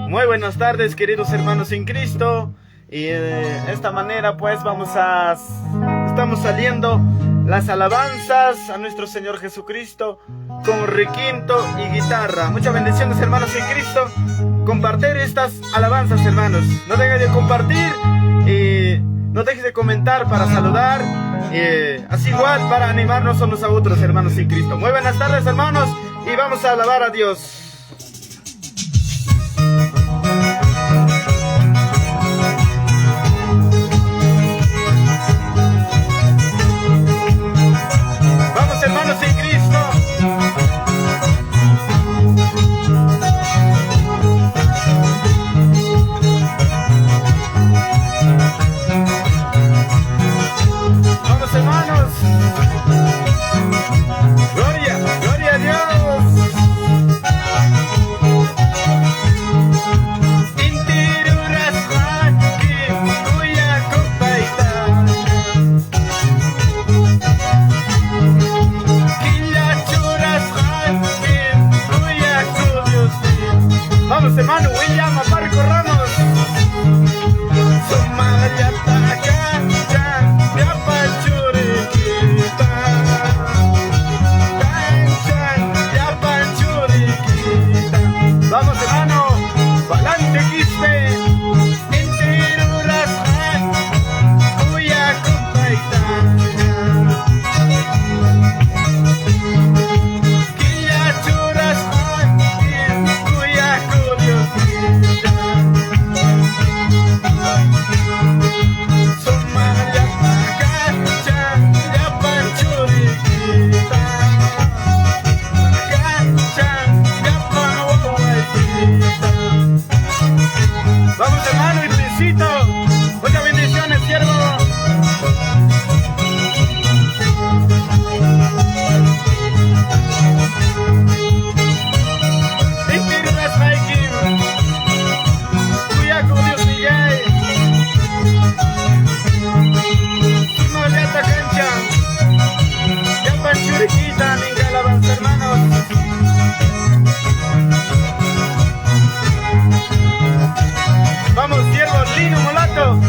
Muy buenas tardes, queridos hermanos en Cristo. Y de esta manera pues estamos saliendo las alabanzas a nuestro Señor Jesucristo con requinto y guitarra. Muchas bendiciones, hermanos en Cristo. Compartir estas alabanzas, hermanos. No dejes de compartir y no dejes de comentar para saludar, así igual para animarnos unos a otros, hermanos en Cristo. Muy buenas tardes, hermanos, y vamos a alabar a Dios. Vamos, hermanos en Cristo. Vamos, hermanos. Gloria, gloria a Dios. Vamos, hermano William Aparco Ramos. Somalia Taca, Yapa Churiquita. Yapa Churiquita. Vamos, hermano, Palante Quispe. Enteruras, Cuya Compaita. Vamos, hermano, y Luisito. Muchas bendiciones, siervo. Vamos, siervo Lino Molato.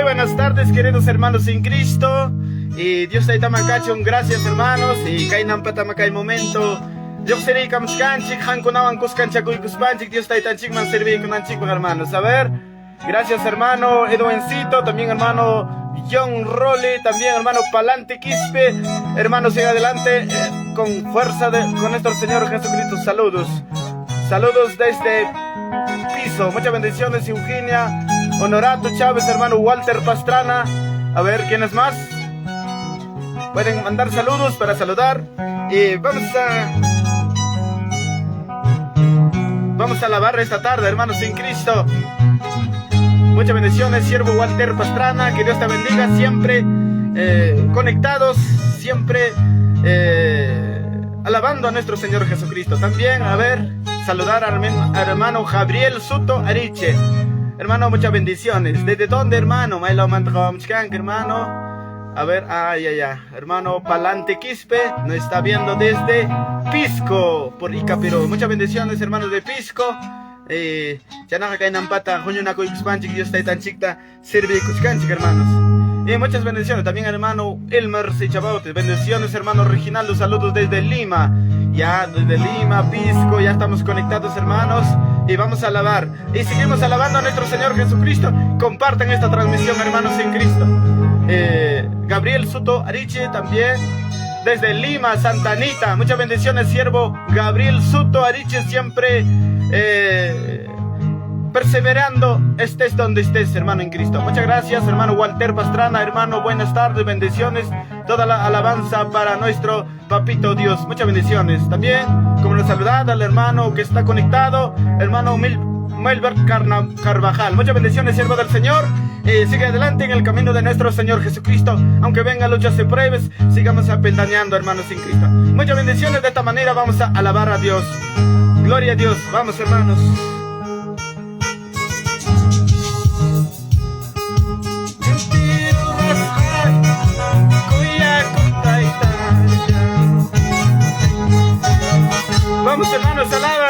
Buenas tardes, queridos hermanos en Cristo. Y Dios te tamacachon, gracias, hermanos. Y kainan patamacay momento. Dios seré kamskanchik, hankunawan kuskanchakuy kuspanchik. Dios te tanchikman serví con anchikman, hermanos. A ver, gracias, hermano Edwencito, también hermano John Role, también hermano Palante Quispe. Hermanos, sigan adelante con fuerza con nuestro Señor Jesucristo. Saludos. Saludos desde Piso. Muchas bendiciones, Eugenia Honorato Chávez, hermano Walter Pastrana. A ver, ¿quiénes más? Pueden mandar saludos para saludar. Y vamos a alabar esta tarde, hermanos en Cristo. Muchas bendiciones, siervo Walter Pastrana. Que Dios te bendiga, siempre conectados, siempre alabando a nuestro Señor Jesucristo. También, a ver, saludar al hermano Gabriel Soto Ariche. Hermano, muchas bendiciones. ¿Desde dónde, hermano? Hermano. A ver, hermano Palante Quispe nos está viendo desde Pisco, por Icapiro. Muchas bendiciones, hermanos de Pisco. Chanaka Kainampata, Junyunako Ixpanchik, Dios Taitanchikta, Sirvi Kuchkanchik, hermanos. Y muchas bendiciones también, hermano Elmer Sechabaute. Bendiciones, hermano Reginaldo. Saludos desde Lima. ya desde Lima, Pisco, ya estamos conectados, hermanos, y vamos a alabar. Y seguimos alabando a nuestro Señor Jesucristo. Compartan esta transmisión, hermanos en Cristo. Gabriel Soto Ariche también, desde Lima, Santa Anita. Muchas bendiciones, siervo Gabriel Soto Ariche, siempre perseverando, estés donde estés, hermano en Cristo. Muchas gracias, hermano Walter Pastrana. Hermano, buenas tardes, bendiciones, toda la alabanza para nuestro papito Dios. Muchas bendiciones. También, como nos saludad al hermano que está conectado, hermano Melbert Carvajal. Muchas bendiciones, siervo del Señor. Sigue adelante en el camino de nuestro Señor Jesucristo. Aunque vengan luchas y pruebas, sigamos apeldañando, hermanos en Cristo. Muchas bendiciones. De esta manera vamos a alabar a Dios. Gloria a Dios. Vamos, hermanos. Vamos, hermanos, alaba.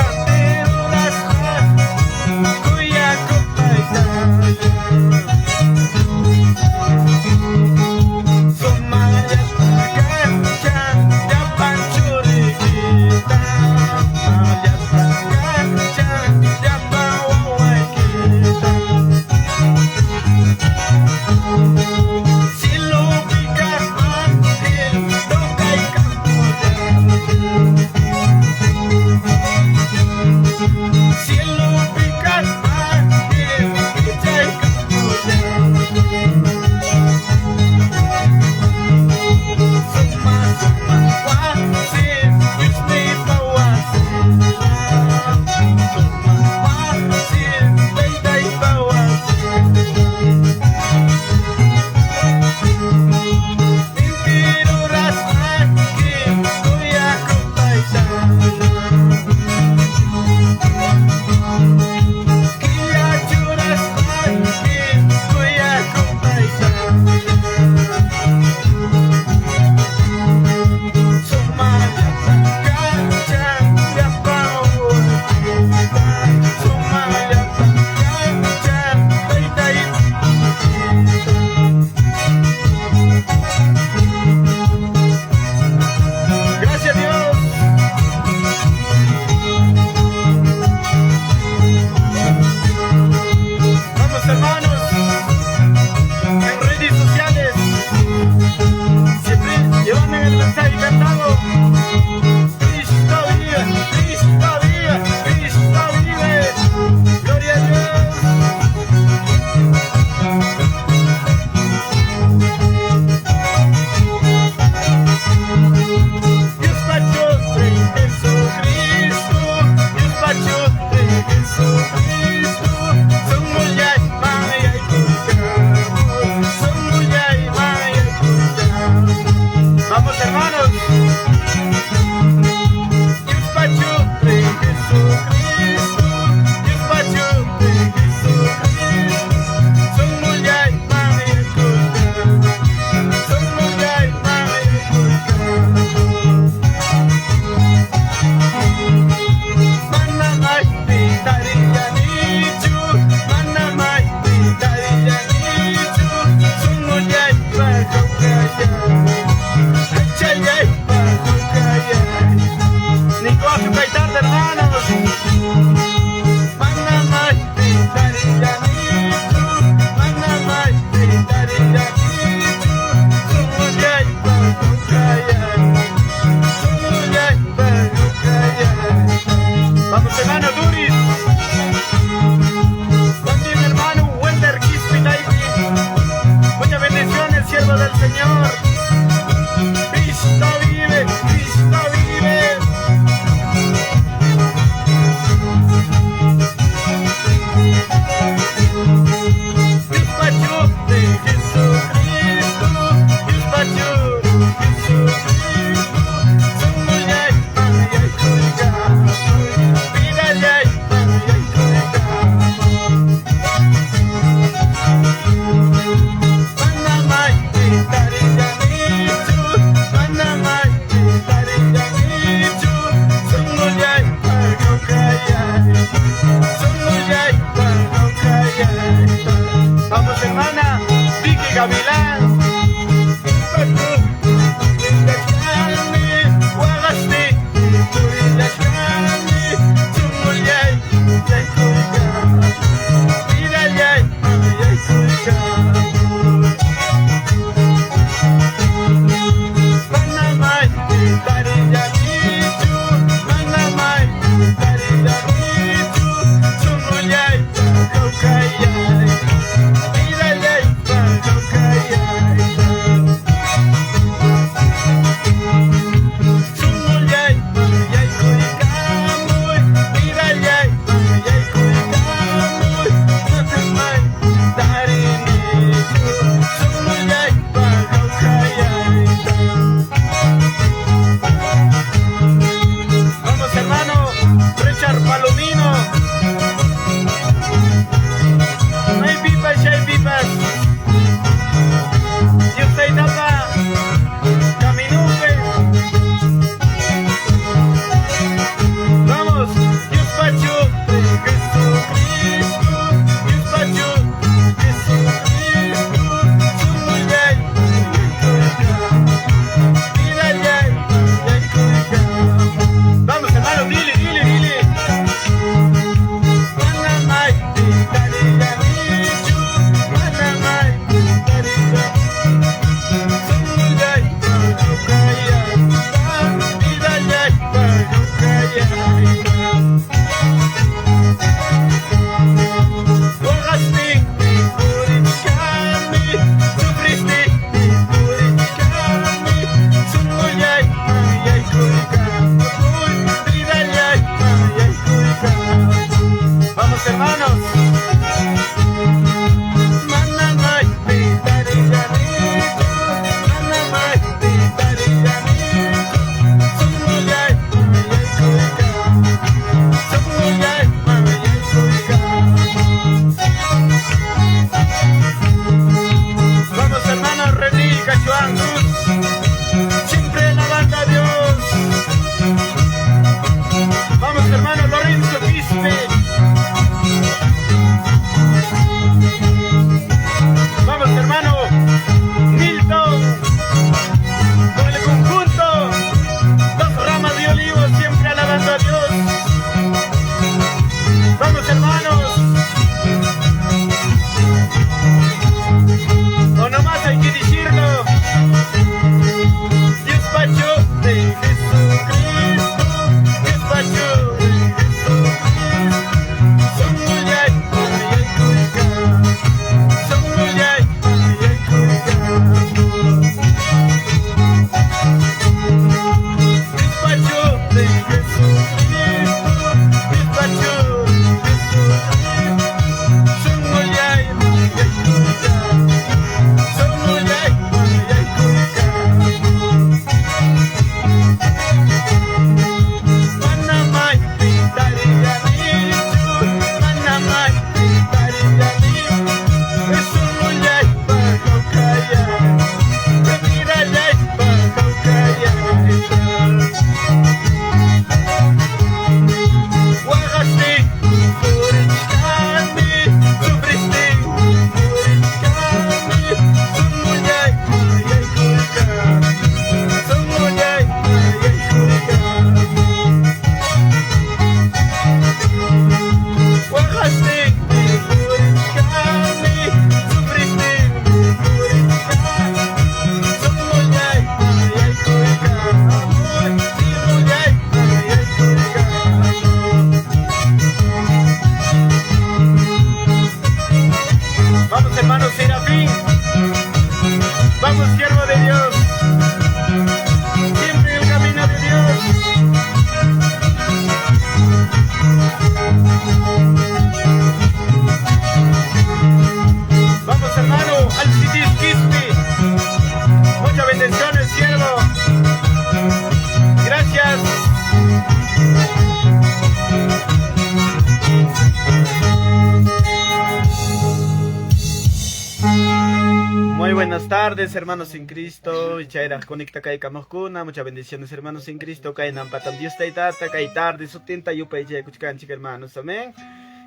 buenas tardes, hermanos en Cristo. Chaira conecta kai kamoskuna. Muchas bendiciones, hermanos en Cristo. Kai nampatam Dios taitata, kai tarde sutinta yupa y kuchkanchik, hermanos. Amén.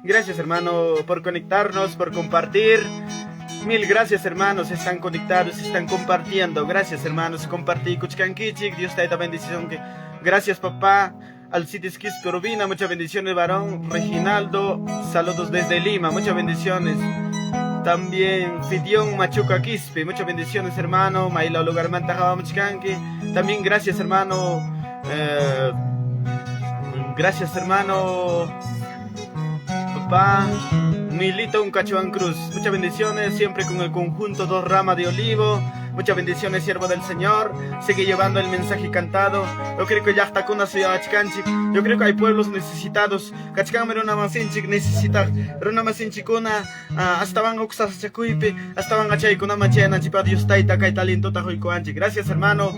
Gracias, hermano, por conectarnos, por compartir. Mil gracias, hermanos. Están conectados, están compartiendo. Gracias, hermanos. Compartí kuchkankichik. Dios taita bendición. Gracias, papá. Alcides Quispe Rubina, muchas bendiciones, varón. Reginaldo, saludos desde Lima, muchas bendiciones. También Fidión Machuca Quispe, muchas bendiciones, hermano. Maila Lugar Mantajaba Muchkanki. También gracias, hermano. Gracias, hermano. Papá Milito Uncachuan Cruz, muchas bendiciones, siempre con el conjunto Dos Ramas de Olivo. Muchas bendiciones, siervo del Señor. Sigue llevando el mensaje cantado. Yo creo que ya está con una ciudad achkanchik. Yo creo que hay pueblos necesitados. Kachkan meruna masinchik necesita. Runa masinchikuna hasta van oxas chakuipe, hasta van achay kuna machena chipa Dios taita kai talento tajoico anchik. Gracias, hermano,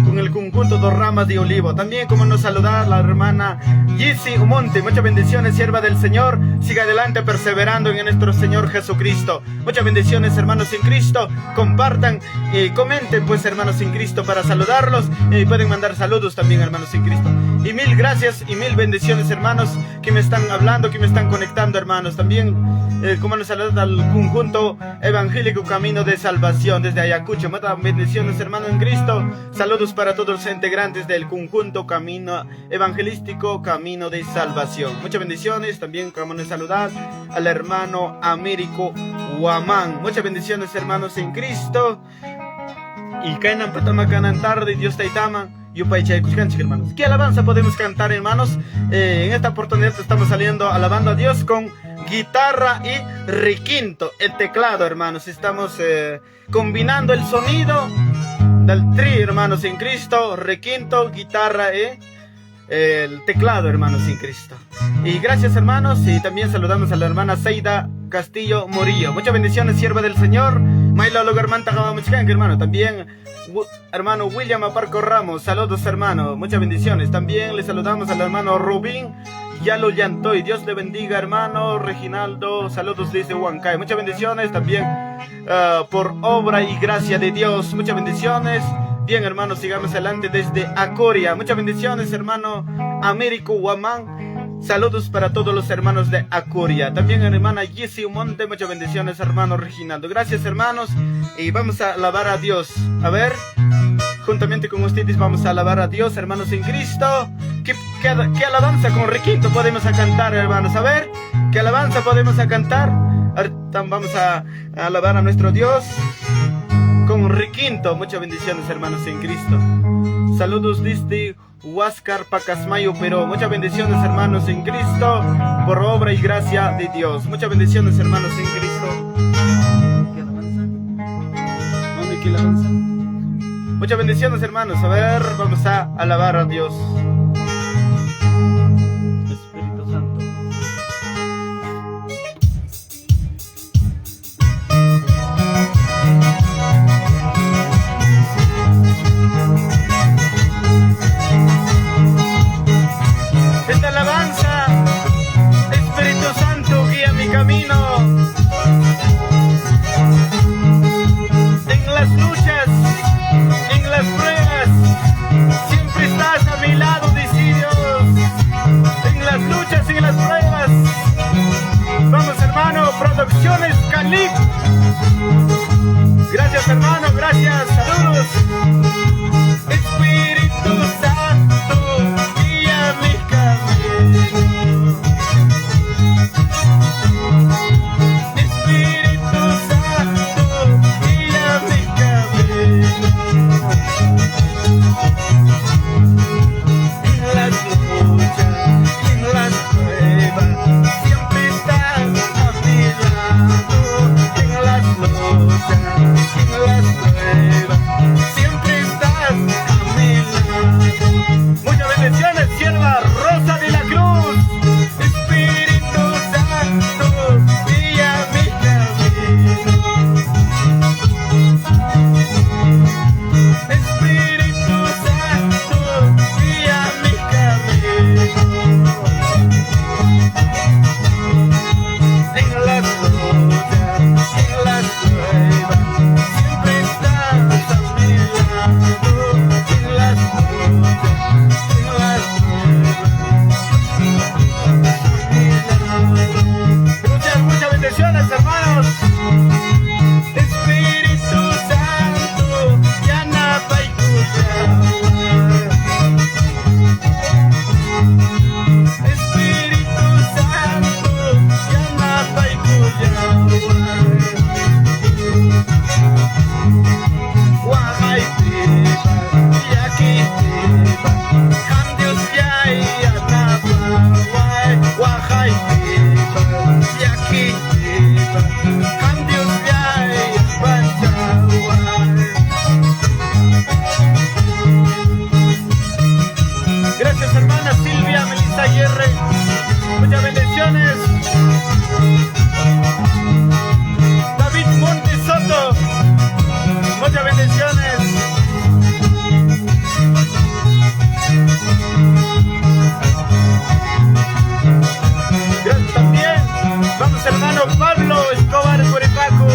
con el conjunto Dos Ramas de Olivo. También como nos saludar la hermana Gisi Umonte. Muchas bendiciones, sierva del Señor. Siga adelante perseverando en nuestro Señor Jesucristo. Muchas bendiciones, hermanos en Cristo. Compartan y comenten, pues, hermanos en Cristo, para saludarlos. Pueden mandar saludos también, hermanos en Cristo. Y mil gracias y mil bendiciones, hermanos, que me están hablando, que me están conectando, hermanos. También como nos saludan al conjunto evangélico Camino de Salvación desde Ayacucho. Muchas bendiciones, hermanos en Cristo. Saludos para todos los integrantes del conjunto Camino Evangelístico Camino de Salvación. Muchas bendiciones. También como nos saludar al hermano Américo Huamán. Muchas bendiciones, hermanos en Cristo. Y kainan patamacanan tarde, Dios taitama. Hermanos, ¿qué alabanza podemos cantar, hermanos? En esta oportunidad estamos saliendo alabando a Dios con guitarra y requinto, el teclado, hermanos. Estamos combinando el sonido del tri, hermanos en Cristo, requinto, guitarra y el teclado, hermanos en Cristo. Y gracias, hermanos, y también saludamos a la hermana Seida Castillo Morillo. Muchas bendiciones, sierva del Señor. Maila Logarmanta Jamamuchkank, hermano. También hermano William Aparco Ramos, saludos, hermano. Muchas bendiciones. También le saludamos al hermano Rubín Yalo Llantoy. Dios le bendiga, hermano Reginaldo. Saludos desde Huancay. Muchas bendiciones también por obra y gracia de Dios. Muchas bendiciones. Bien, hermanos, sigamos adelante desde Acoria. Muchas bendiciones, hermano Américo Huamán. Saludos para todos los hermanos de Acoria. También hermana Jessie Monte. Muchas bendiciones, hermano Reginaldo. Gracias, hermanos. Y vamos a alabar a Dios. A ver, juntamente con ustedes vamos a alabar a Dios, hermanos en Cristo. ¿Qué alabanza con requinto podemos cantar, hermanos? A ver, ¿qué alabanza podemos cantar? Ahorita vamos a alabar a nuestro Dios con requinto. Muchas bendiciones, hermanos en Cristo. Saludos desde Huáscar, Pacasmayo, pero muchas bendiciones, hermanos en Cristo, por obra y gracia de Dios. Muchas bendiciones, hermanos en Cristo. ¿Qué alabanza? ¿Dónde qué alabanza? Muchas bendiciones, hermanos. A ver, vamos a alabar a Dios. Espíritu Santo. Esta alabanza, Espíritu Santo, guía mi camino. En las luchas, en las pruebas, siempre estás a mi lado, dice Dios. En las luchas, en las pruebas. Vamos, hermano, Producciones Calip. Gracias, hermano, gracias, saludos. Espíritu Santo, guía mi camino. Espíritu Santo, guía mi camino. En las luchas, en las pruebas, siempre estás a mi lado. En las luchas, en las pruebas, siempre estás a mi lado. Muchas bendiciones, sierva Rosa de la Cruz. Espíritu Santo, guía mi camino. Espíritu Santo, guía mi camino. En las luchas, en las pruebas, siempre Gracias hermana Silvia Melissa Aguirre, muchas bendiciones. David Montes Soto, muchas bendiciones. Gracias también. Vamos hermano Pablo Escobar Corepaco,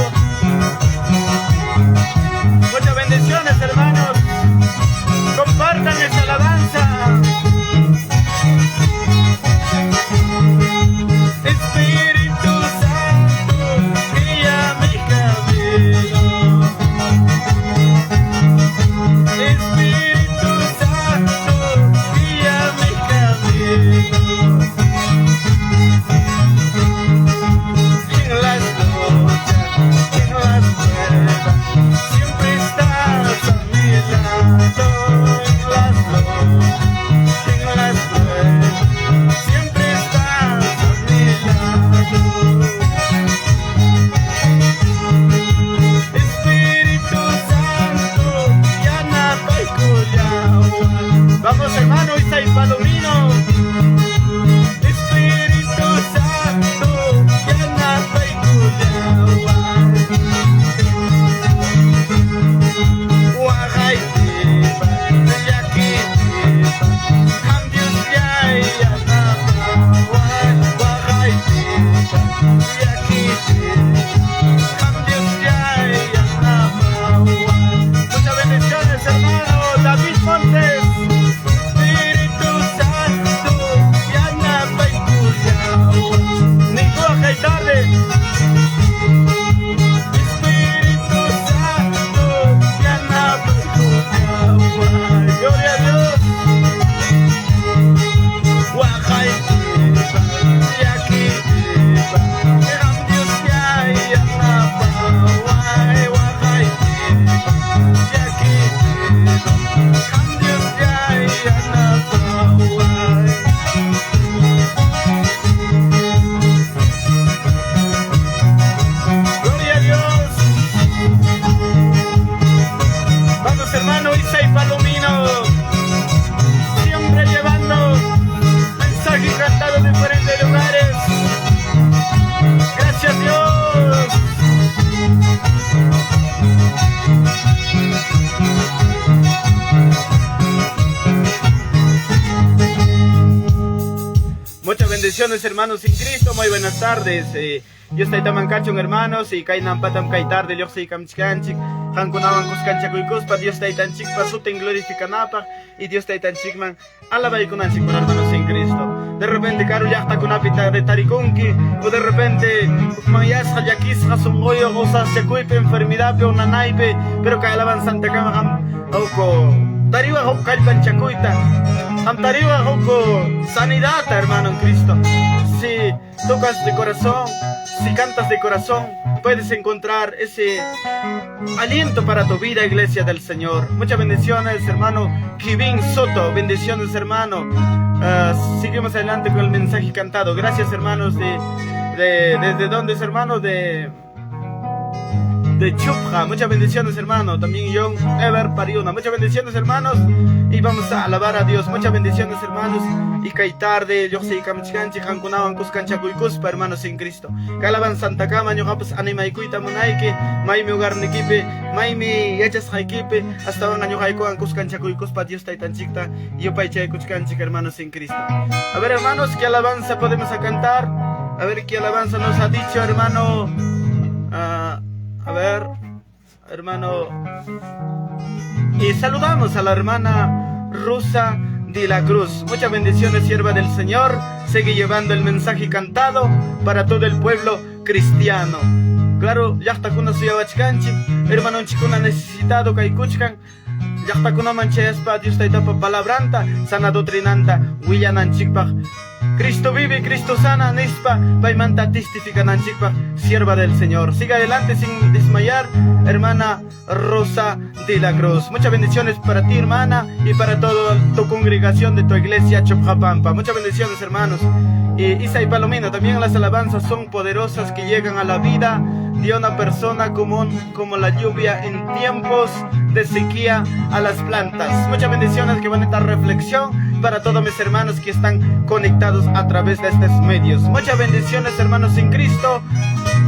muchas bendiciones hermanos. Compartan esta alabanza. Espíritu Santo, guía mi camino. Espíritu Santo, guía mi camino. En las luchas, en las pruebas, siempre estás a mi lado. Vamos hermano Isai Palomino. Espíritu Santo, llena Paikuyawa. Wagaitipa, Yakitipa, cambios ya y Anapa. Wagaitipa, Yakitipa, cambios ya y Anapa. Muchas bendiciones hermano David Montes. Muchas bendiciones hermanos en Cristo, muy buenas tardes. Yo estoy tamancacho hermanos y kainan patam kai tarde yo soy kamchkanchik hankunawan kuskanchakuykuspa Dios está tan chic pasuten glorificanapa y Dios está tan chic man alabaykunanchik por hermanos en Cristo. De repente caro ya está con apita de tarikunki o de repente mayas hayakis hasungoyo gozas chakuipe enfermedad pe una naipe pero que alaban santa cama auko tariwa hok kalpan chakuita Amtariwa Hoko, sanidad, hermano en Cristo. Si tocas de corazón, si cantas de corazón, puedes encontrar ese aliento para tu vida, iglesia del Señor. Muchas bendiciones, hermano Kivin Soto. Bendiciones, hermano. Seguimos adelante con el mensaje cantado. Gracias, hermanos. ¿Desde dónde es, hermano? De Chupja, muchas bendiciones hermano, también John Ever Pariuna, muchas bendiciones hermanos, y vamos a alabar a Dios, muchas bendiciones hermanos, y que tarde, yo soy Kamchkanchi, Hankunawan Kuskanchakuykuspa, hermanos en Cristo, que alaban Santa Cama, yo pues animaikuita munaike, maimi hogar nikipe, maimi yachas haikipe, hasta van año haikuan Kuskanchakuykuspa, Dios está tan chicta, y yo paiche Kuskanchik, hermanos en Cristo. A ver hermanos, ¿qué alabanza podemos a cantar? A ver qué alabanza nos ha dicho hermano. A ver, hermano, y saludamos a la hermana Rosa de la Cruz. Muchas bendiciones, sierva del Señor. Sigue llevando el mensaje cantado para todo el pueblo cristiano. Claro, ya está con una suyawachkanchi, hermano chikuna necesitado kaikuchkan. Ya está con una mancha espa, Dios está etapa palabranta, sana doctrinanta, huillanan chikpaj. Cristo vive, Cristo sana, Nispa, Paimanta testifica Nanchikpa, sierva del Señor. Siga adelante sin desmayar, hermana Rosa de la Cruz. Muchas bendiciones para ti, hermana, y para toda tu congregación de tu iglesia Chopjapampa. Muchas bendiciones, hermanos. Isa y Palomino, también las alabanzas son poderosas que llegan a la vida de una persona común como la lluvia en tiempos de sequía a las plantas. Muchas bendiciones, que bonita reflexión para todos mis hermanos que están conectados a través de estos medios. Muchas bendiciones, hermanos en Cristo.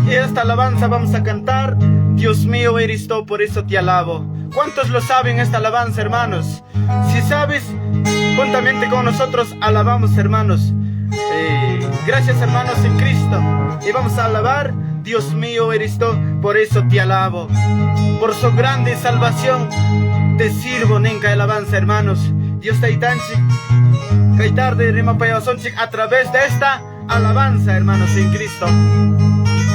Y esta alabanza vamos a cantar: Dios mío eres tú, por eso te alabo. ¿Cuántos lo saben esta alabanza, hermanos? Si sabes, juntamente con nosotros alabamos, hermanos. Gracias, hermanos en Cristo. Y vamos a alabar: Dios mío eres tú, por eso te alabo. Por su grande salvación te sirvo, nenca alabanza, hermanos. Dios taitanchik, kaitarde rimapayasonchik, a través de esta alabanza, hermanos en Cristo.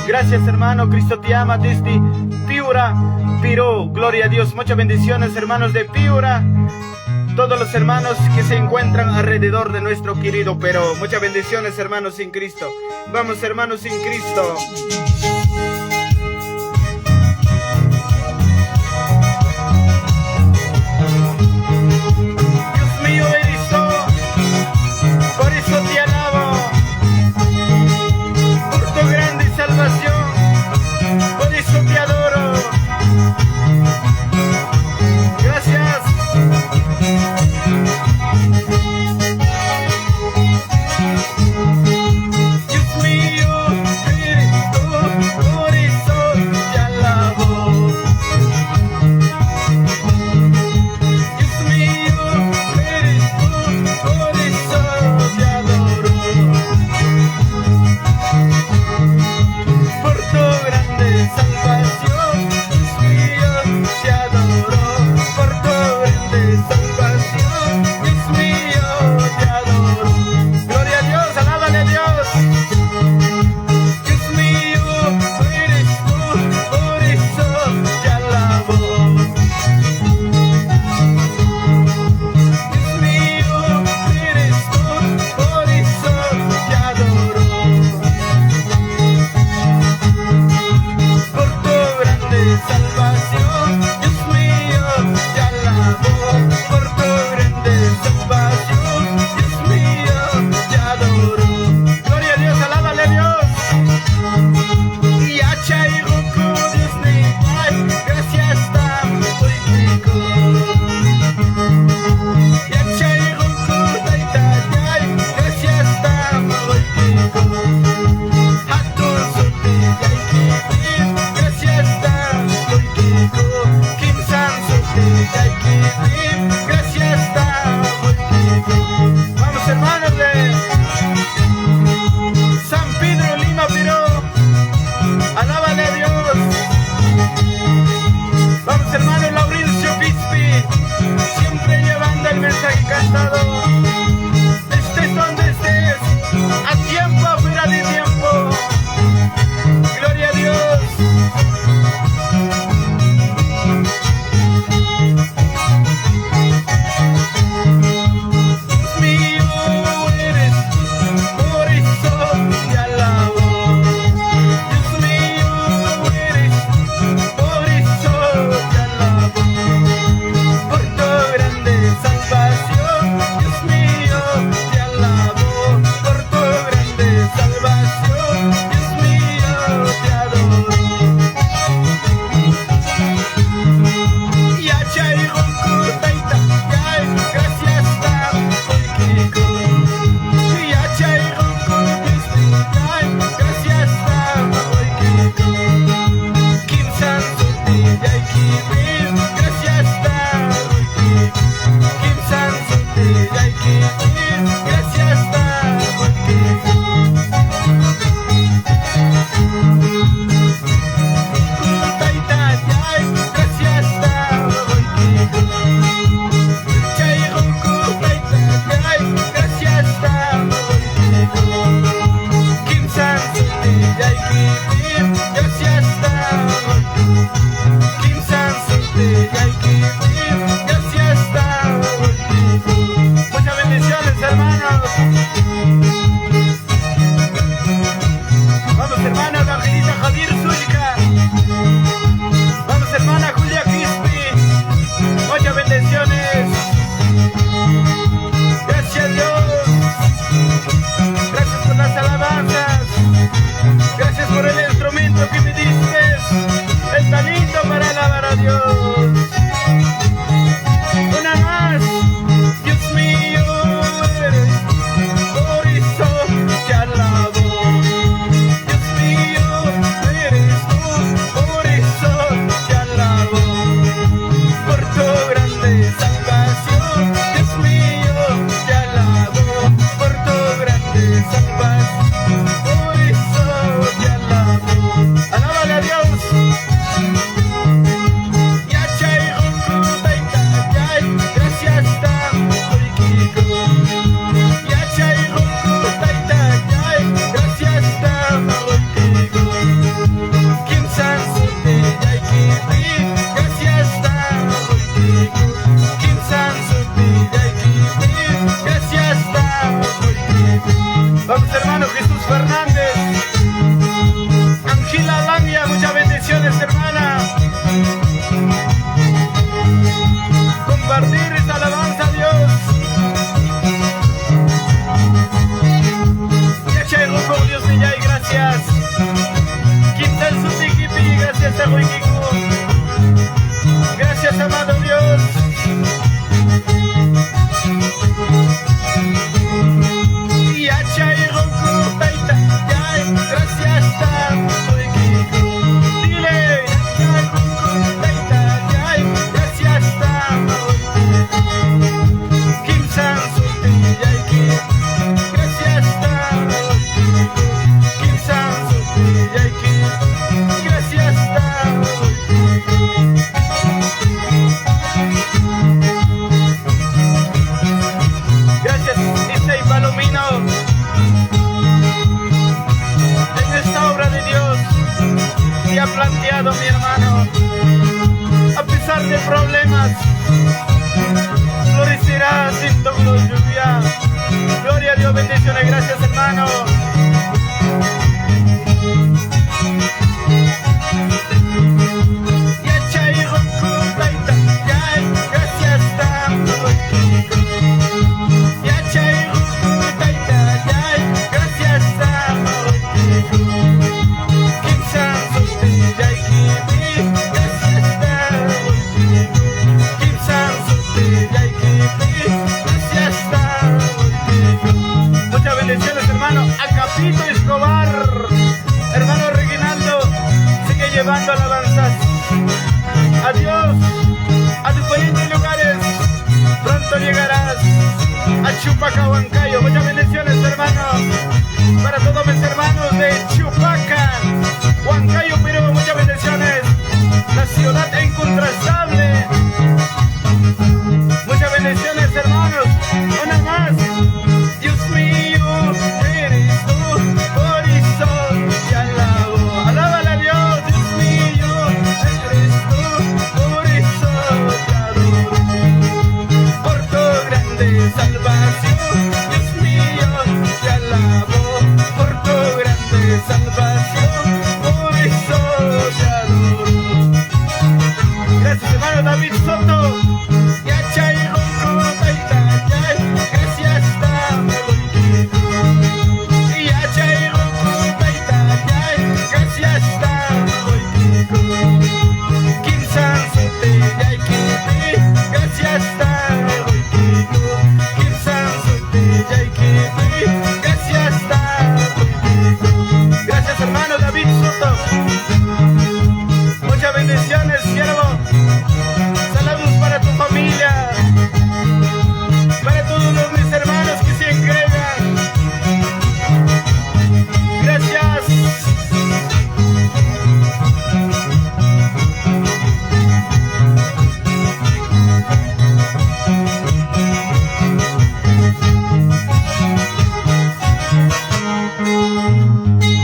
Gracias, hermano. Cristo te ama desde Piura, Pirú. Gloria a Dios. Muchas bendiciones, hermanos de Piura. Todos los hermanos que se encuentran alrededor de nuestro querido Perú. Muchas bendiciones, hermanos en Cristo. Vamos, hermanos en Cristo. Dios mío eres tú, por eso te alabo. Por tu grande salvación, por eso te adoro. Gracias. Dios mío, eres tú, por Vamos hermano Jesús Fernández, Ángela Langlia, muchas bendiciones hermana. Compartir esta alabanza a Dios. Yachay Rojo, Dios me y gracias. Quintal Sutikipi, gracias a Huikiku. Gracias amado Dios. Yachay Rojo, Taita, Yay, gracias a Huikiku. Dile, Yachay Rojo, Taita, Yay, gracias a Huikiku. Kim San Suti, Yayki, gracias a Huikiku. Kim San Suti, Yayki, gracias a Huikiku. Gracias, Isai Palomino. En esta obra de Dios se ha planteado mi hermano. A pesar de problemas, florecerá sin tono lluvia. Gloria a Dios, bendiciones, gracias hermano. Yachay Roku Taita, Yay, gracias tanto. Yachay Roku Taita, Yay, gracias tanto. Kim San Suti, Yay Kipi, gracias tanto. Kim San Suti, Yay Kipi, gracias tanto. Muchas bendiciones hermano. Acapito Escobar, hermano Reginaldo, sigue llevando alabanzas a Dios a diferentes lugares. Pronto llegarás a Chupaca, Huancayo. Muchas bendiciones hermano para todos mis hermanos de Chupaca, Huancayo, Perú. Muchas bendiciones. La ciudad incontrastable. Muchas bendiciones hermanos. Una más. Dios mío, eres tú, por eso te alabo. Alábala a Dios, Dios mío, eres tú, por eso te adoro. Por tu grande salvación, Dios mío, te alabo. Por tu grande salvación, por eso te adoro. Gracias hermano David Soto. Yachay Rojo Taita, Yay, gracias Huikiku. Yachay Rojo Taita, Yay, gracias Huikiku. Kim San Suti, Yay Kipi, gracias Huikiku. Kim San Suti, Yay Kipi, gracias Huikiku. Gracias hermano David Soto. Muchas bendiciones siervo. Saludos para tu familia, para todos mis hermanos que se entregan. Gracias.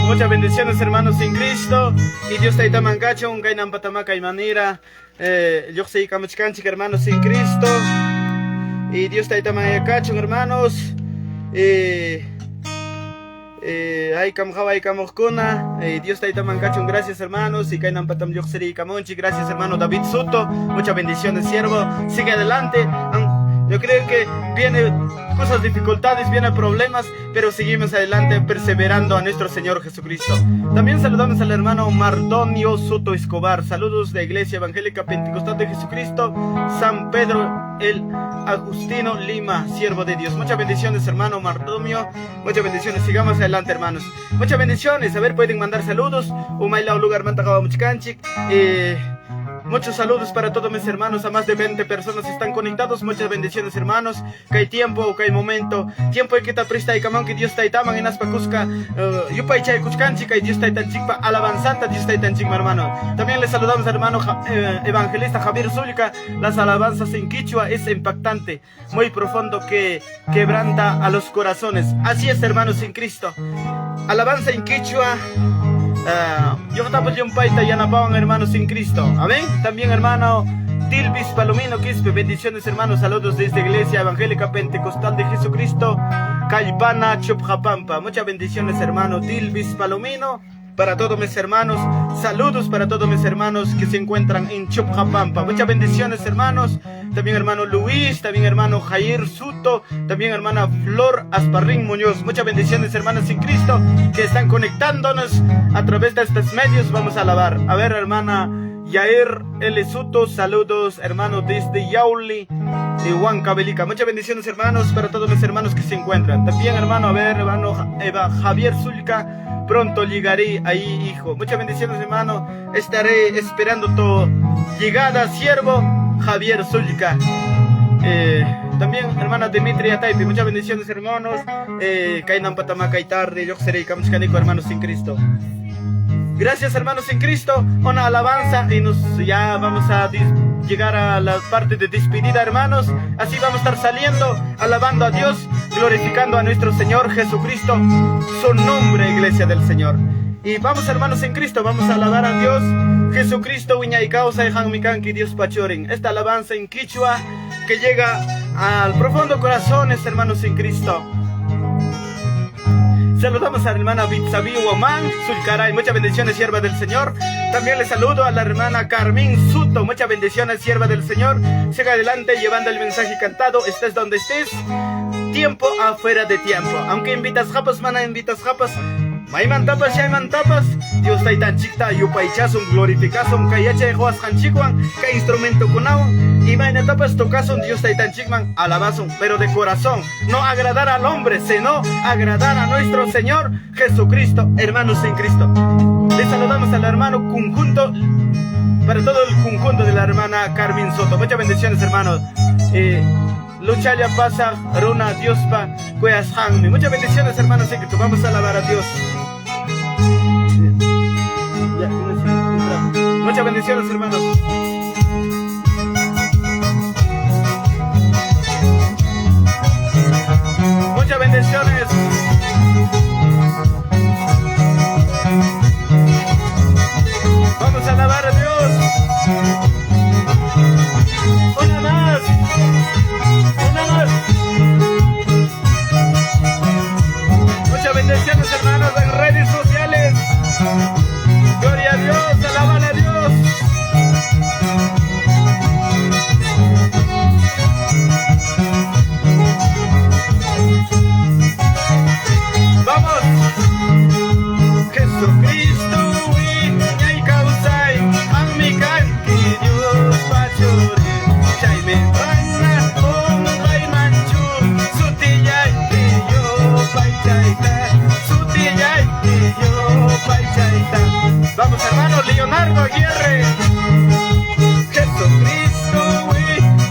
Muchas bendiciones hermanos en Cristo. Y Dios te da mangacho, un gainan patamaca y manera. Yo soy Camuchcanchic hermanos en Cristo. Y Dios te da mangacho hermanos. Ay camjaba y camojcuna. Dios te da mangacho, gracias hermanos. Y gainan patam yo soy Camonchi, gracias hermano David Soto. Muchas bendiciones siervo. Sigue adelante. Yo creo que viene cosas, dificultades, vienen problemas, pero seguimos adelante perseverando a nuestro Señor Jesucristo. También saludamos al hermano Mardonio Soto Escobar. Saludos de Iglesia Evangélica Pentecostal de Jesucristo, San Pedro el Agustino Lima, siervo de Dios. Muchas bendiciones hermano Mardonio. Muchas bendiciones, sigamos adelante hermanos. Muchas bendiciones, a ver, pueden mandar saludos. Umayla lugar mantagaba muchcanchic. Muchos saludos para todos mis hermanos, a más de 20 personas están conectados. Muchas bendiciones hermanos, que hay tiempo, que hay momento. Tiempo hay que ta presta y camón, que Dios ta itaman en Aspacusca. Yupay chay kuchkanchica y Dios ta itan chikpa alabanzanta, Dios ta itan chikma hermano. También les saludamos hermano evangelista Javier Zulica. Las alabanzas en quichua es impactante, muy profundo, que quebranta a los corazones. Así es hermanos en Cristo. Alabanza en quichua. Yo tapo un paita y anapaban hermanos en Cristo. Amén. También hermano Tilbis Palomino Quispe, bendiciones hermanos, saludos desde Iglesia Evangélica Pentecostal de Jesucristo, Caipana Chupjapampa. Muchas bendiciones, hermano Dilvis Palomino. Para todos mis hermanos, saludos para todos mis hermanos que se encuentran en Chupjapampa. Muchas bendiciones, hermanos. También hermano Luis, también hermano Jair Suto, también hermana Flor Asparrín Muñoz. Muchas bendiciones, hermanos en Cristo, que están conectándonos a través de estos medios. Vamos a alabar. A ver, hermana Yair L. Suto, saludos, hermano desde Yauli de Huancavelica. Muchas bendiciones, hermanos, para todos mis hermanos que se encuentran. También, hermano, a ver, hermano Javier Zulca. Pronto llegaré ahí, hijo. Muchas bendiciones, hermano. Estaré esperando tu llegada, siervo Javier Zulca. También, hermana Dimitria Taipi. Muchas bendiciones, hermanos. Kainan Patamaca y tarde. Yo seré Kamchkanico, hermanos en Cristo. Gracias, hermanos en Cristo. Una alabanza y ya vamos a llegar a la parte de despedida, hermanos. Así vamos a estar saliendo, alabando a Dios, glorificando a nuestro Señor Jesucristo, su nombre, iglesia del Señor. Y vamos, hermanos en Cristo, vamos a alabar a Dios Jesucristo, Wiñay Causa y Hanmikanki, Dios Pachorin. Esta alabanza en quichua que llega al profundo corazón, hermanos en Cristo. Saludamos a la hermana Bitsabi Woman Zulcaray. Muchas bendiciones, sierva del Señor. También le saludo a la hermana Carmín Suto. Muchas bendiciones, sierva del Señor. Siga adelante llevando el mensaje cantado. Estés donde estés. Tiempo afuera de tiempo. Aunque invitas japas, mana invitas japas. Maiman tapas, shaiman tapas. Dios taitan chikta, yupaichas, glorificas, kayache, joas hanchikwan, ka instrumento kunawan. Y maina tapas tocason, Dios taitan chikman, alabason, pero de corazón. No agradar al hombre, sino agradar a nuestro Señor Jesucristo, hermanos en Cristo. Les saludamos al hermano conjunto, para todo el conjunto de la hermana Carmen Soto. Muchas bendiciones, hermanos. Luchalia pasa, Runa, Diospa, Cueas Hanmi. Muchas bendiciones, hermanos en Cristo. Vamos a alabar a Dios. Muchas bendiciones, hermanos. Muchas bendiciones. Vamos a alabar a Dios. Una más. Una más. Muchas bendiciones, hermanos, en redes sociales. Gloria a Dios, alaban a Dios. Vamos. Jesucristo, y causai, amicanti, Dios pachore, chaime bana, bai manchu, sutillay, yo paichaita, sutillay, yo paichaita. Vamos, hermano Leonardo Aguirre. Jesucristo,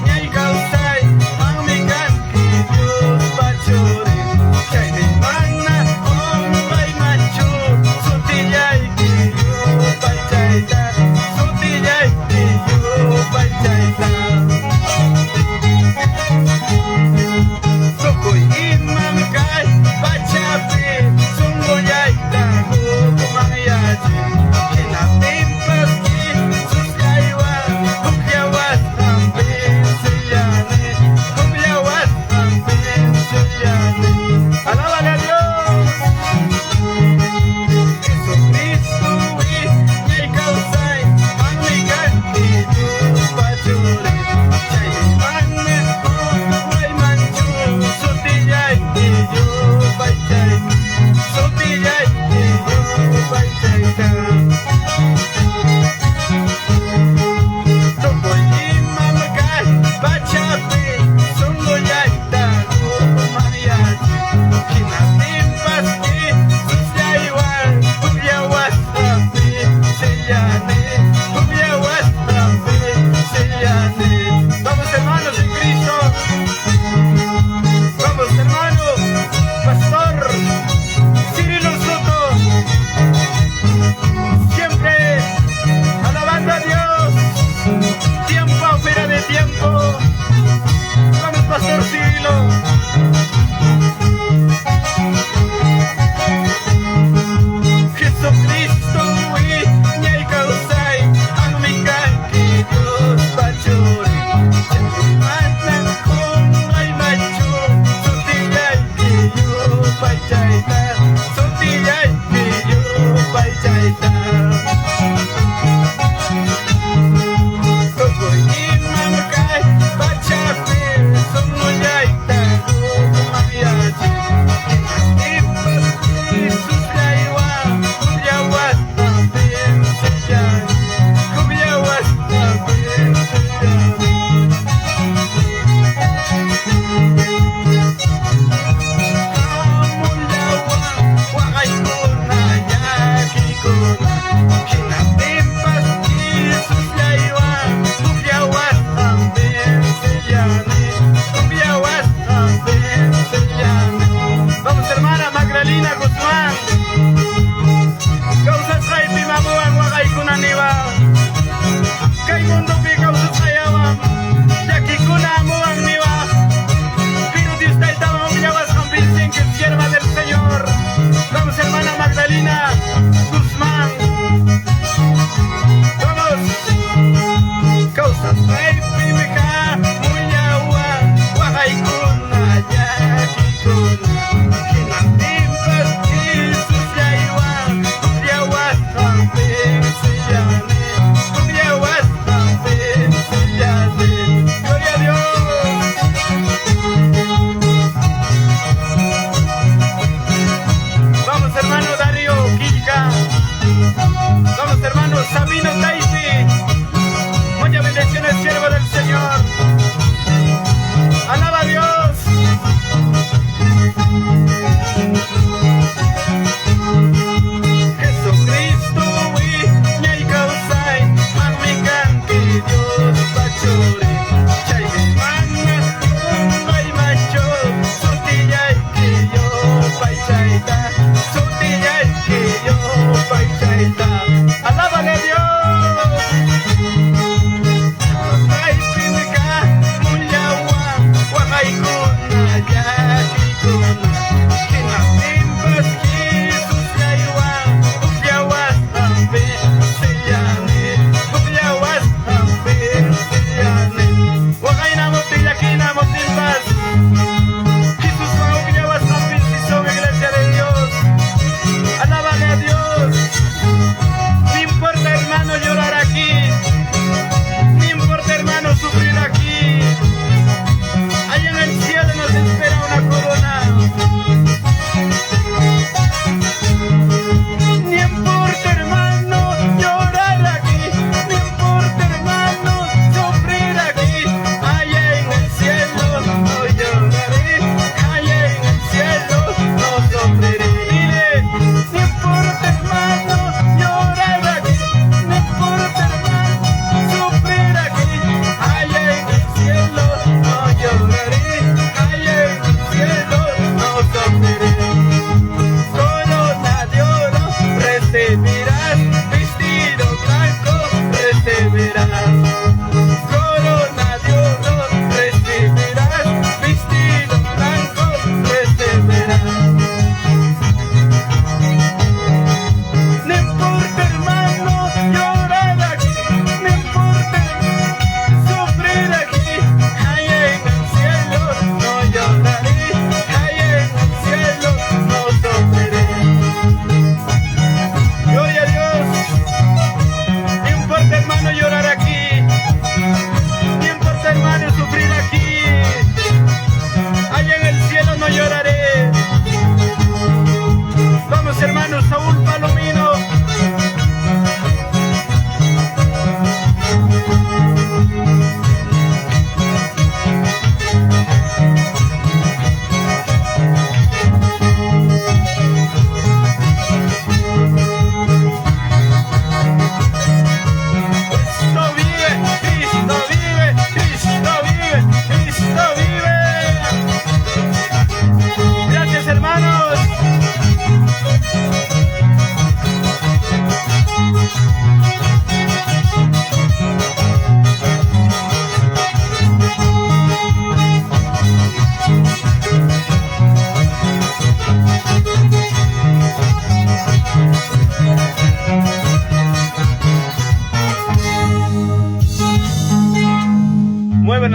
y causai, amicanti, Dios pachore, chaime bana, bai manchu, sutillay, yo paichaita, sutillay, yo paichaita. Sokoy imamkai, pachapi, sungoyaita, hukumayachi.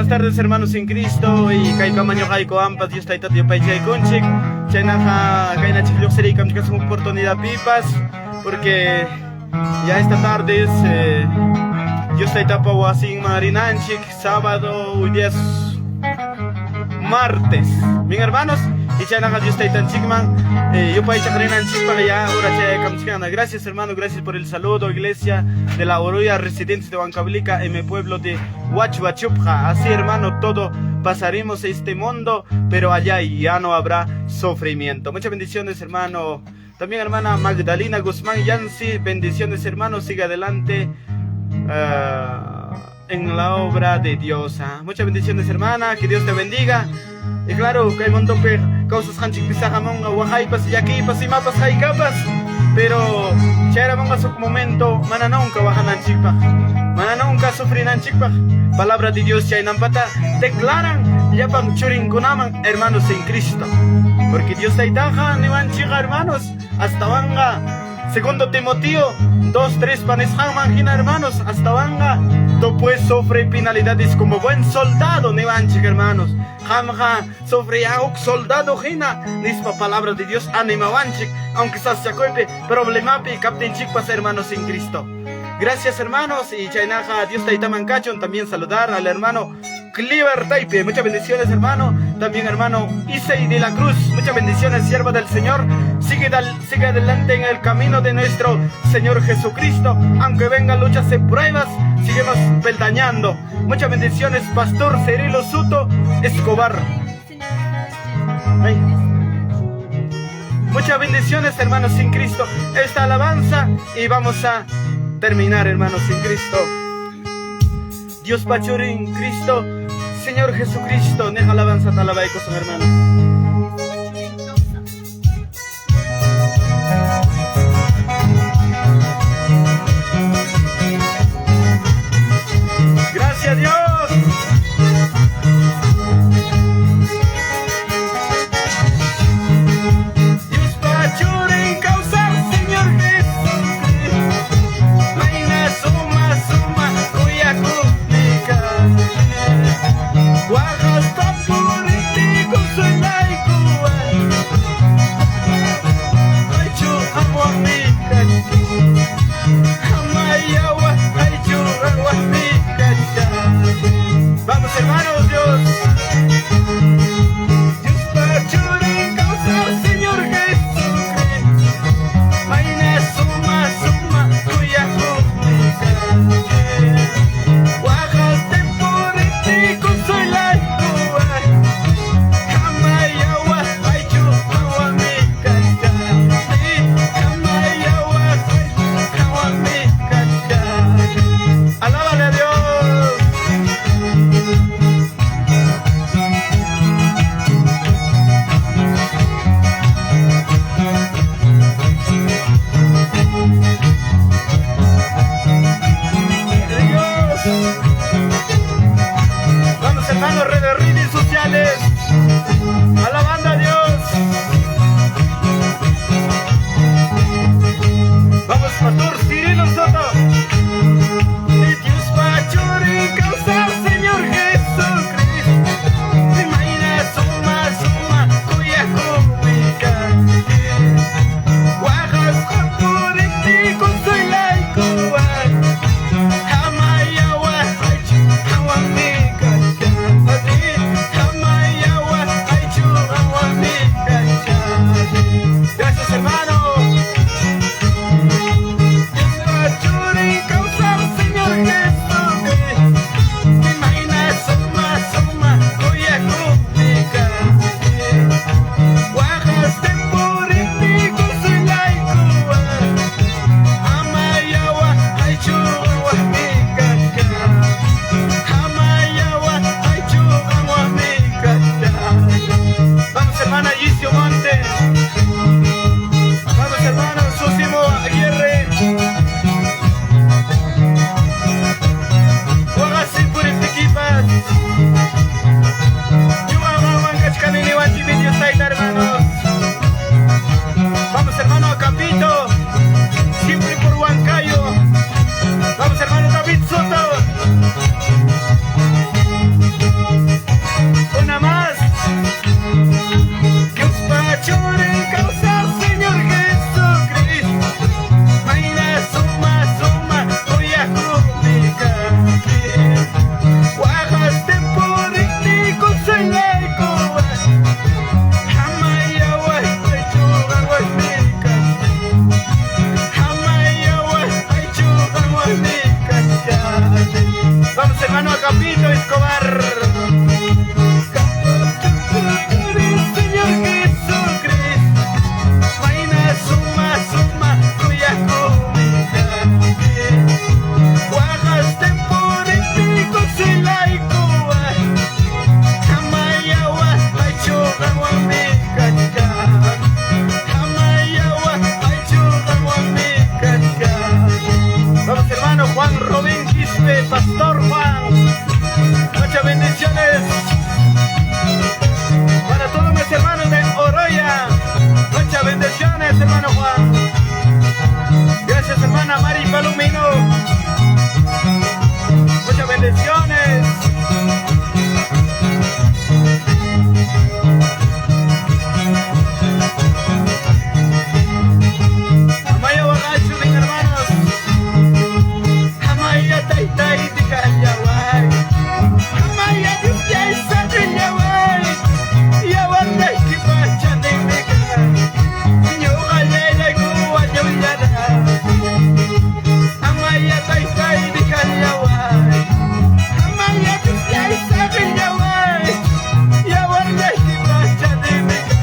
buenas tardes hermanos en Cristo y kay kamaño kay ko ampas Dios taita Dios pay chay kunchik chaynaja kay na chiklo seré kamchika una oportunidad pipas porque ya esta tarde es Dios taita pawa así marinanchik sábado hoy día es martes bien hermanos y chaynaja Dios taita chikman yo pay chakrinanchik para ya ahora chay kamchikana. Gracias hermano, gracias por el saludo iglesia de la Oroya residentes de Huancablica en mi pueblo de Huachhuachupja. Así hermano, todo pasaremos este mundo, pero allá ya no habrá sufrimiento. Muchas bendiciones hermano. También hermana Magdalena Guzmán Yancy, bendiciones hermano, sigue adelante en la obra de Dios. Muchas bendiciones hermana, que Dios te bendiga. Y claro, que hay un montón de causas hanchik pisajamon, wajaipas, yaquipas y mapas jaicapas. Pero chayramon su momento, mana nunca bajanan chikpa, mana nunca sufrinan chikpa. Palabra de Dios chaynampata declaran yapan churin kunaman hermanos en Cristo. Porque Dios taitaja ni van chica hermanos hasta vanga. Segundo Timoteo 2:3 panes imagina hermanos hasta vanga. Tú pues sufre penalidades como buen soldado ni van chica hermanos. Jamja sufre a un soldado jina nispa palabra de Dios anima wanchik aunque se sacoipe problema pe captain chicpas hermanos en Cristo. Gracias hermanos y chaynaja Dios taitaman cachon. También saludar al hermano Cliver Taipe, muchas bendiciones hermano. También hermano Isei de la Cruz, muchas bendiciones sierva del Señor. Sigue adelante en el camino de nuestro Señor Jesucristo. Aunque vengan luchas y pruebas, seguimos peldañando. Muchas bendiciones Pastor Cirilo Suto Escobar. Ay. Muchas bendiciones hermanos en Cristo. Esta alabanza y vamos a terminar hermanos en Cristo. Dios pachuri en Cristo, Señor Jesucristo, deja alabanza talabaicos hermanos. Gracias Dios. Guarda sta puriti con suoi Agapito Escobar. Señor Jesucristo, maina suma suma cuya comida. Guajas temporitico si laikoa. Hamayawa aichuga wamikacha. Hamayawa aichuga wamikacha. Vamos hermano Juan Robin Quispe, Pastor Juan. Muchas bendiciones para todos mis hermanos de Oroya. Muchas bendiciones hermano Juan. Gracias hermana Mari Palomino. Muchas bendiciones. Amaya Bagacho, mis hermanos. Amaya Taitai Tikayawai. Amaya Yuyay Sadriyawai. Yawanay Kipachan de Mega. Nyugalay Kuwa Nyuyara. Amaya Taitai Tikayawai. Amaya Yuyay Sadriyawai. Yawanay Kipachan de Mega.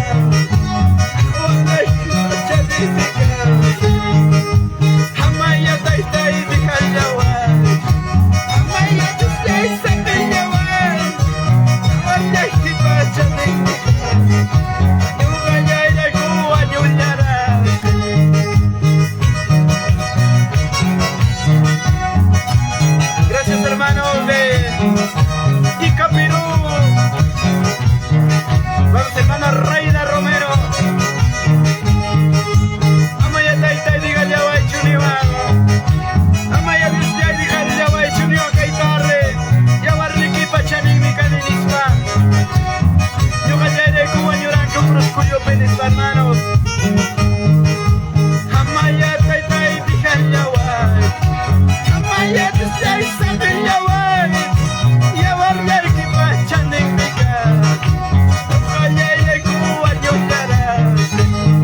Yawanay Kipachan de Mega. Amaya Taitai Tikayawai. Amaya Yuyay Sadriyawai. Yawanay Kipachan de Mega. Nyugalay Kuwa Nyuyara. Gracias hermanos de Ica Perú. Vamos hermana Reina Romero. Amaya Taitai diga Yawai Chuniwan. Amaya Yusjay diga Yawai Chuniwan Kaitarre. Yawarliki Pachanin Mikaninisma. Yugayay de Cuba Ñuran Cuprus Cuyo Penisma hermanos. Amaya Taitai diga Yawai. Amaya Yusjay Sabin Yawai. Yawarliki Pachanin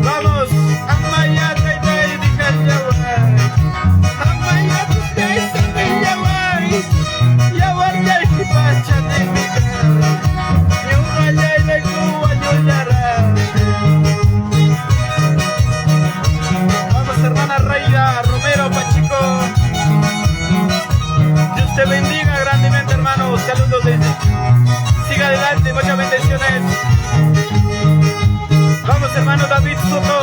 Vamos, Amaya Taitai diga Yawai. Amaya Yusjay Sabin Yawai. Yawarliki Pachanin Yugayay de Cuba Ñuran. Vamos hermana Reina Romero Pachico. Dios te bendiga grandemente hermano. Saludos desde. Siga adelante, muchas bendiciones. Vamos hermano David Soto.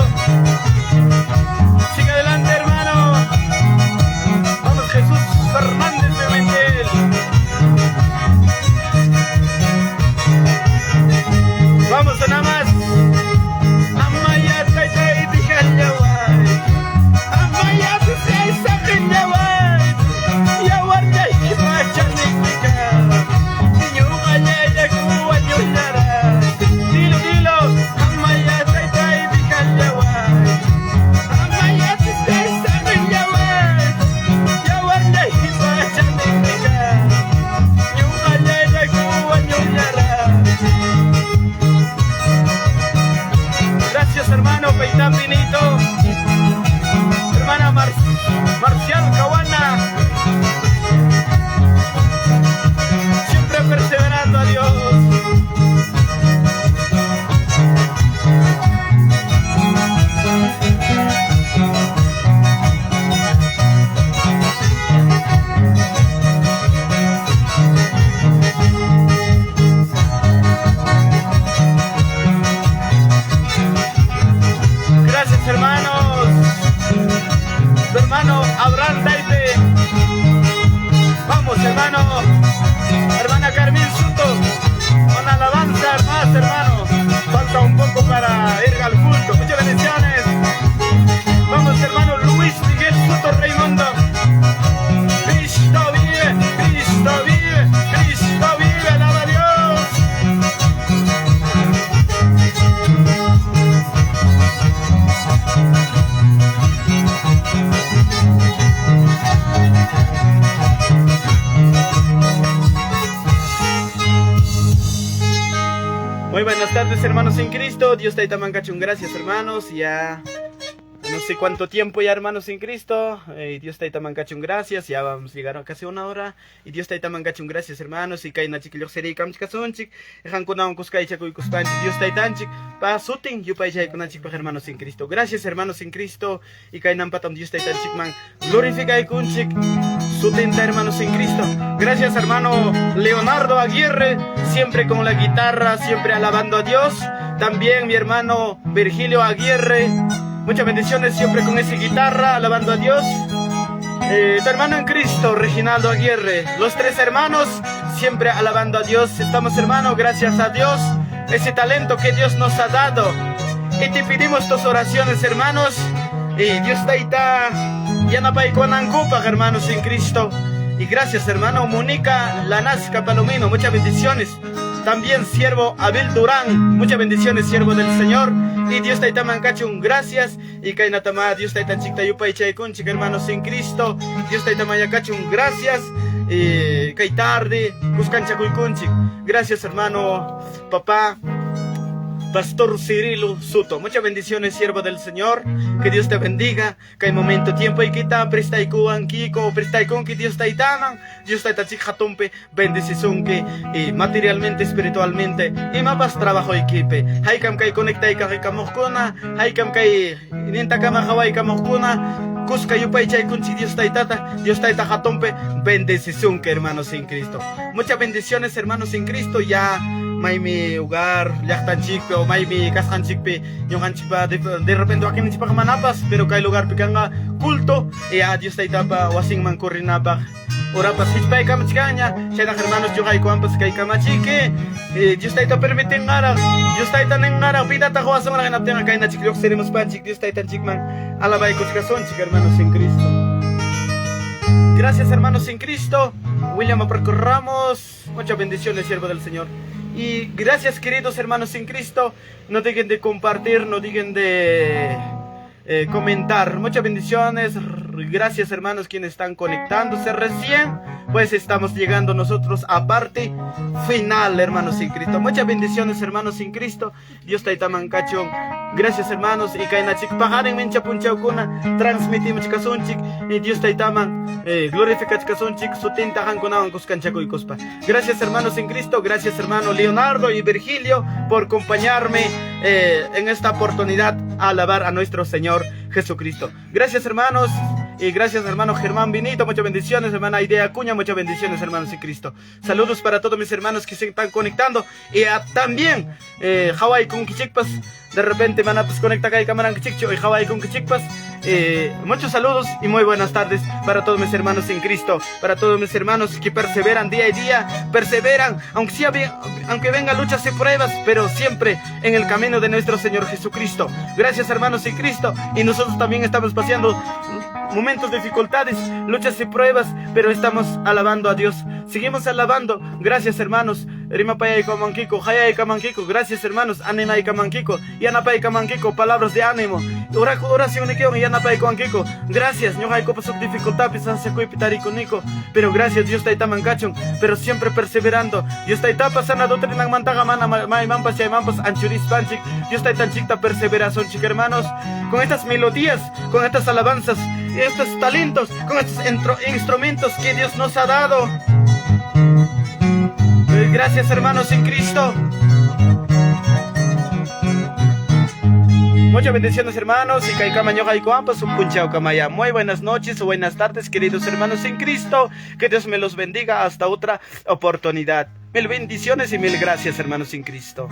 Siga adelante hermano. Vamos Jesús Fernández Pimentel. Vamos nada más. Amaya Taitai diga Yawai. Amaya Yusjay Sabin Yawai. Yawarlay Kipachanin Mika. Nyugalay de Cuba Ñuyara. Dilo, dilo. Amaya Taitai diga Yawai. Amaya Yusjay Sabin Yawai. Yawarlay Kipachanin Mika. Nyugalay de Cuba Ñuyara. Gracias hermano Peitán Pinito. Hermana Marcial Caguana. Siempre perseverando a Dios. Gracias hermanos. Su hermano Abraham Taite. Vamos hermano. Hermana Carmen Soto. Con alabanza más hermano. Falta un poco para ir al culto. Muchas bendiciones. Vamos hermano Luis Miguel Soto Raimundo. Cristo vive, Cristo vive, Cristo vive, alaba a Dios. Muy buenas tardes hermanos en Cristo. Dios te mancacho. Gracias hermanos. Ya no sé cuánto tiempo ya, hermanos en Cristo. Dios te mancacho gracias. Ya vamos a llegar a casi una hora. Y Dios te mancacho gracias, hermanos. Y cae na chiquillo sería camchicasonchik. Ejan con cuscay chaco y cuspanchi. Dios te tanchik. Pa sutin. Yo pa chay con hermanos en Cristo. Gracias, hermanos en Cristo. Y cae nampatam Dios te tanchik man. Glorifica y kunchik. Sutinta, hermanos en Cristo. Gracias, hermano Leonardo Aguirre. Siempre con la guitarra, siempre alabando a Dios. También mi hermano Virgilio Aguirre. Muchas bendiciones siempre con esa guitarra, alabando a Dios. Tu hermano en Cristo, Reginaldo Aguirre. Los tres hermanos, siempre alabando a Dios. Estamos, hermano, gracias a Dios. Ese talento que Dios nos ha dado. Y te pedimos tus oraciones, hermanos. Y Dios está Yanapay Conancupa, hermanos en Cristo. Y gracias, hermano Mónica Lanazca Palomino. Muchas bendiciones. También siervo Abel Durán, muchas bendiciones, siervo del Señor. Y Dios te mancacho, gracias. Y Kainatama, Dios te tan chicta yupa y chaykunchik, hermanos en Cristo. Dios te mayacacho, gracias. Y Kai tarde, buscancha kunchik. Gracias, hermano, papá. Pastor Cirilo Suto, muchas bendiciones, siervo del Señor. Que Dios te bendiga. Que hay momento, tiempo y quita, prestai kuan kiko, prestai con que Dios te taman. Dios te tachik jatumpe, bendición que materialmente, espiritualmente. Y mapas trabajo equipe. Haikam kai conecta y kajikamokuna. Haikam kai nienta kama hawai kamokuna. Kuska yupay chay kunchi Dios te tata. Dios te jatumpe, bendición que hermanos en Cristo. Muchas bendiciones, hermanos en Cristo. Ya. May mi lugar, llaktan chikpe o may mi kaskan chikpe, yung anchipa de repente akin chipa kamanapas, pero kay lugar pikanga culto, y a Dios tayo pa wasing man kurinabak. Ora pas hispay kamachkanya, siya ng hermanos yung kay kuampas kay kamachike, Dios tayo permiten ngara, Dios tayo taneng ngara, pita tako asang lang napte nga kay na chiklok seremos panchik, Dios tayo tan chikman, alabay ko chikason chik hermanos en Cristo. Gracias, hermanos en Cristo. William Aparco Ramos, muchas bendiciones, siervo del Señor. Y gracias, queridos hermanos en Cristo. No dejen de compartir, no dejen de comentar. Muchas bendiciones. Gracias, hermanos, quienes están conectándose recién. Pues estamos llegando nosotros a parte final, hermanos en Cristo. Muchas bendiciones, hermanos en Cristo. Dios te tamancacho. Gracias, hermanos. Y kainachik pajarin mencha punchaukuna. Transmitimos chikasunchik. Y Dios te taman. Glorifica chikasunchik. Sutinta hankunawan kuskanchaku y kuspa. Gracias, hermanos en Cristo. Gracias, hermano Leonardo y Virgilio, por acompañarme en esta oportunidad a alabar a nuestro Señor Jesucristo. Gracias, hermanos. Y gracias, hermano Germán Vinito. Muchas bendiciones, hermana Idea Acuña. Muchas bendiciones, hermanos en Cristo. Saludos para todos mis hermanos que se están conectando. Y también Hawaii con Kichikpas. De repente van a conectar acá y cámara Kichikcho y Hawaii con Kichikpas. Muchos saludos y muy buenas tardes para todos mis hermanos en Cristo. Para todos mis hermanos que perseveran día y día. Perseveran, aunque vengan luchas y pruebas, pero siempre en el camino de nuestro Señor Jesucristo. Gracias, hermanos en Cristo. Y nosotros también estamos pasando momentos de dificultades, luchas y pruebas, pero estamos alabando a Dios. Seguimos alabando. Gracias, hermanos. Rimapaya y Kamanquiko, Jaya y Kamanquiko. Gracias, hermanos. Anena y Kamanquiko. Yanapay Kamanquiko. Palabras de ánimo. Oración y Yanapay Kamanquiko. Gracias. No hay copas de dificultad. Pero gracias, Dios está mancacho. Pero siempre perseverando. Dios está pasando doctrina mantaga mana mampas y mampas anchuris panchik. Dios está tan chicta perseveración, chicos, hermanos. Con estas melodías, con estas alabanzas, estos talentos, con estos instrumentos que Dios nos ha dado. Gracias, hermanos en Cristo. Muchas bendiciones, hermanos. Muy buenas noches o buenas tardes, queridos hermanos en Cristo. Que Dios me los bendiga hasta otra oportunidad. Mil bendiciones y mil gracias, hermanos en Cristo.